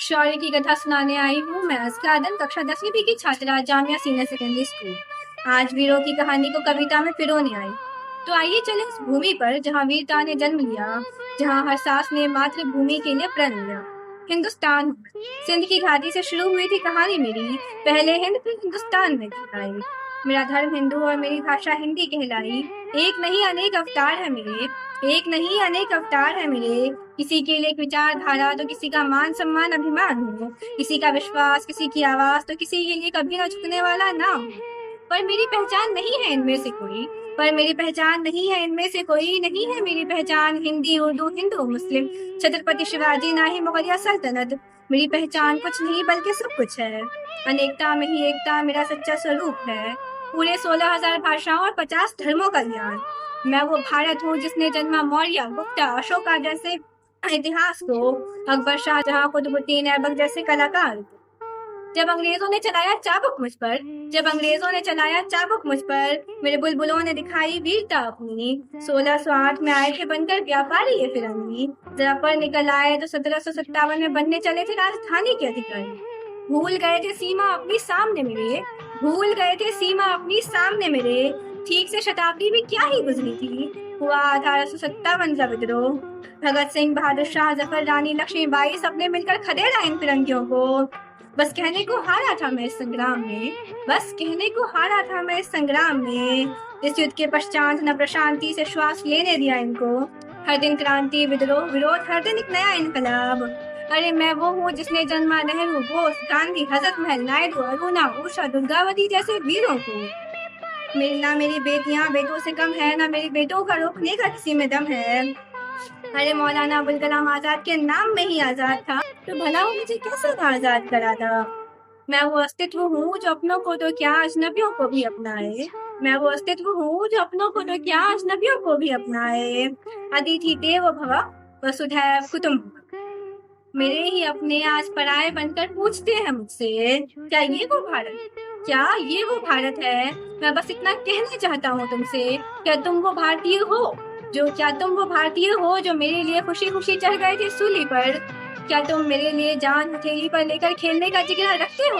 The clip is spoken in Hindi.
शौर्य की कथा सुनाने आई हूँ मैं अस्का आदम, कक्षा 10वीं बी की छात्रा, जामिया सीनियर सेकेंडरी स्कूल। आज वीरों की कहानी को कविता में पिरोने आई। तो आइए चले उस भूमि पर जहाँ वीरता ने जन्म लिया, जहाँ हर सांस ने मातृभूमि के लिए प्रण लिया। हिंदुस्तान। सिंध की घाटी से शुरू हुई थी कहानी मेरी, पहले हिंद फिर हिंदुस्तान में आई। मेरा धर्म हिंदू और मेरी भाषा हिंदी कहलाई। एक नहीं अनेक अवतार है मेरे, एक नहीं अनेक अवतार है मेरे। किसी के लिए एक विचारधारा तो किसी का मान सम्मान अभिमान हो, किसी का विश्वास, किसी की आवाज तो किसी के लिए कभी न झुकने वाला नाम। पर मेरी पहचान नहीं है इनमें से कोई, पर मेरी पहचान नहीं है इनमें से कोई, नहीं है मेरी पहचान हिंदी उर्दू हिंदू मुस्लिम, छत्रपति शिवाजी ना ही मुगलिया सल्तनत। मेरी पहचान कुछ नहीं बल्कि सब कुछ है। अनेकता में ही एकता मेरा सच्चा स्वरूप है। पूरे 16,000 भाषाओं और 50 धर्मों का ज्ञान। मैं वो भारत हूँ जिसने जन्मा मौर्य, गुप्ता, अशोका जैसे इतिहास को, अकबर, शाहजहां, कुतुबुद्दीन ऐबक जैसे कलाकार। जब अंग्रेजों ने चलाया चाबुक मुझ पर, जब अंग्रेजों ने चलाया चाबुक मुझ पर, मेरे बुलबुलों ने दिखाई वीरता अपनी। 1608 में आए थे बनकर व्यापारी ये फिरंगी, जरा पर निकल आए तो 1757 में बनने चले थे राजधानी के अधिकारी। भूल गए थे सीमा अपनी सामने मेरे, भूल गए थे सीमा अपनी सामने मेरे। ठीक से शताब्दी भी क्या ही गुजरी थी, हुआ 1857 का विद्रोह। भगत सिंह, बहादुर शाह, जफर, रानी लक्ष्मीबाई सबने मिलकर खदेड़ा इन फिरंगियों को। बस कहने को हारा था मैं इस संग्राम में, बस कहने को हारा था मैं इस संग्राम में। इस युद्ध के पश्चात न प्रशांति से श्वास लेने दिया इनको। हर दिन क्रांति, विद्रोह, विरोध, हर दिन एक नया इनकलाब। अरे मैं वो हूँ जिसने जन्मा नेहरू, बोस, गांधी, हजरत महल, नायडू, अरुणा, उषा, दुर्गावती जैसे वीरों को। ना मेरी बेटियां बेटों से कम है, ना मेरी बेटों का रोकने का किसी में दम है। अरे मौलाना अबुल कलाम आजाद के नाम में ही आजाद था, तो भला वो मुझे कैसे आजाद करा था। मैं वो अस्तित्व हूँ जो अपनों को तो क्या अजनबियों को भी अपनाए। मैं वो अस्तित्व हूँ जो अपनों को तो क्या अजनबियों को भी अपनाए। अतिथि देवो भव, वसुधैव कुटुम्बकम्। मेरे ही अपने आज पराये बनकर पूछते हैं मुझसे, क्या ये वो भारत, क्या ये वो भारत है। मैं बस इतना कहना चाहता हूँ तुमसे, क्या तुम वो भारतीय हो क्या तुम वो भारतीय हो जो मेरे लिए खुशी खुशी चढ़ गए थे सूली पर। क्या तुम मेरे लिए जान हथेली पर लेकर खेलने का जिगरा रखते हो।